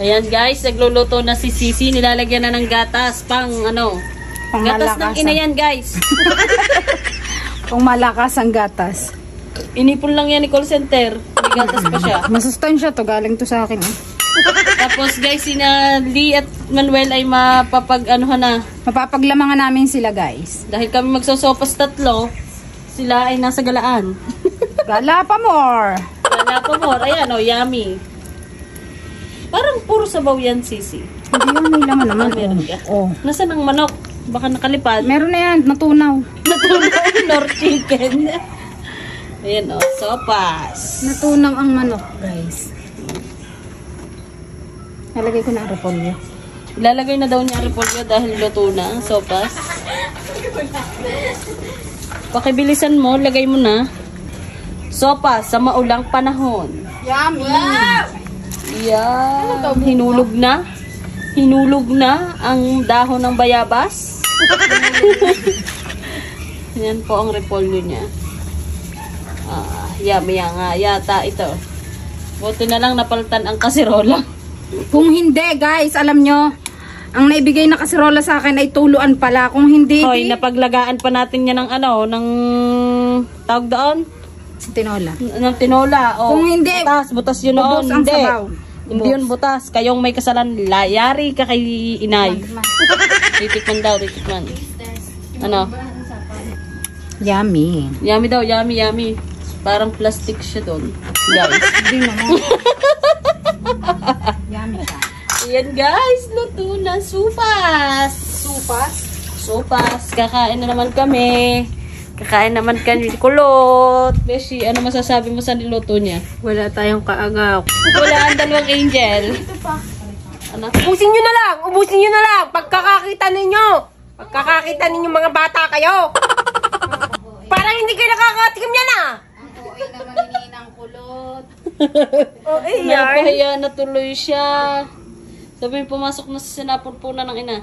Ayan guys, nagluluto na si Sisi. Nilalagyan na ng gatas. Gatas ng ina yan guys. Pang malakas ang gatas. Inipon lang yan ni call center. May gatas pa siya. Masustansya to. Galing to sa akin. Tapos guys, sina Lee at Manuel ay mapapaglamangan namin sila guys. Dahil kami magsosopas 3, sila ay nasa galaan. Gala pa more. Ayan yummy. Parang puro sabaw yan, Sisi. Hindi yan, may laman naman. Meron ka? Oh. Nasaan ang manok? Baka nakalipad. Meron na yan, natunaw. Nor chicken. Ayan sopas. Natunaw ang manok, guys. Nalagay ko na repolyo. Ilalagay na daw niya repolyo dahil luto na ang sopas. Pakibilisan mo, lagay mo na. Sopas sa maulang panahon. Yummy! Yan. Hinulog na ang dahon ng bayabas. Yan po ang repolyo niya. Yummy nga yata ito. Buti na lang napalitan ang kasirola. Kung hindi guys, alam nyo, ang naibigay na kasirola sa akin ay tuluan pala. Kung hindi, hoy, napaglagaan pa natin yan ng ng tawag doon? Tinola. Ng tinola. O, kung hindi, butas yun noon. Hindi. Hindi yun butas. Kayong may kasalan, layari ka kay inay. Titikman daw, titikman. Ano? Yummy. Yummy daw, yummy. Parang plastic siya doon. Guys. Hindi naman. Yummy ka. Ayan guys, luto na supas. Supas. Kakain na naman kami. Kulot. Beshi, ano masasabi mo sa niluto niya? Wala tayong kaagaw. Wala ang dalawang angel. Ito pa. Ano? Ubusin nyo na lang. Pagkakakita ninyo mga bata kayo. Parang hindi kayo nakakatikim yan Okay naman hininang kulot. Napahiya na tuloy siya. Sabi pumasok na sa sinapurpunan ng ina.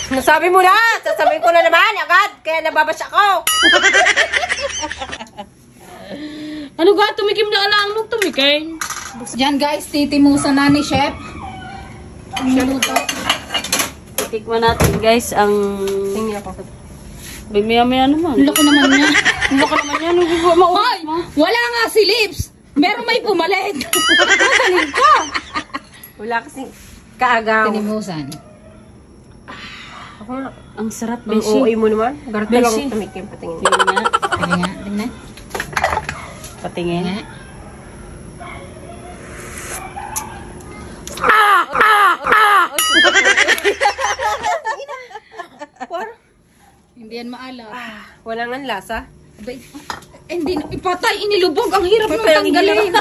Nasabi mo na! Sasabihin ko na naman agad! Kaya nababasa ko! Ano ga? Tumikim na lang nung tumikim. Yan guys, titimusan na ni Chef. Titikman natin guys ang... Tingin ako. Maya naman. Loko naman niya. Loko naman yan. Hoy! Wala nga si Lips! Meron may pumalit. Magaling ka! Wala kasing kaagaw. Tinimusan. Ang sarap, Ang Beshi. OA mo naman. Garot na Beshi. lang tumikim. Patingin. Tingnan. Patingin. Hindi yan maalat. Wala nga lasa. Hindi, ipatay, inilubog. Ang hirap nang tanggalin.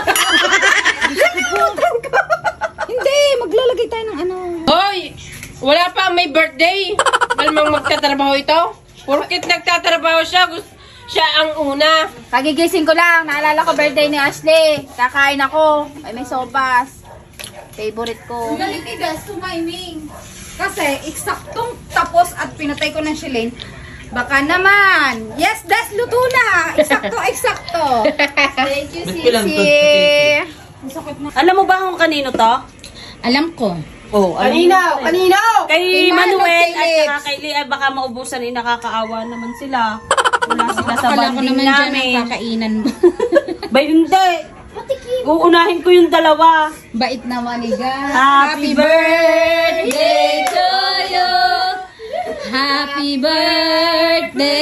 Hindi, maglalagay tayo ng ano. Hoy! Wala pa may birthday. Malamang magtatrabaho ito. Porkit nagtatrabaho siya, siya ang una. Kagigising ko lang. Naalala ko birthday ni Ashley. Kakain ako. Ay, may sopas. Favorite ko. Nalitigas, tumiming. Kasi, eksaktong tapos at pinatay ko ng shilin. Baka naman. Yes, that's luto na. Eksakto. Thank you, Sisi. Alam mo ba kung kanino to? Alam ko. Oh, Kanino? Kay Kay Manuel Manong at Phillips. saka kay Lee, baka maubusan eh, nakakaawa naman sila. Wala sila sa Akala ko banding naman dyan namin. ang kakainan mo. Ba hindi. Uunahin ko yung dalawa. Bait naman ni God. Happy birthday to you. Happy birthday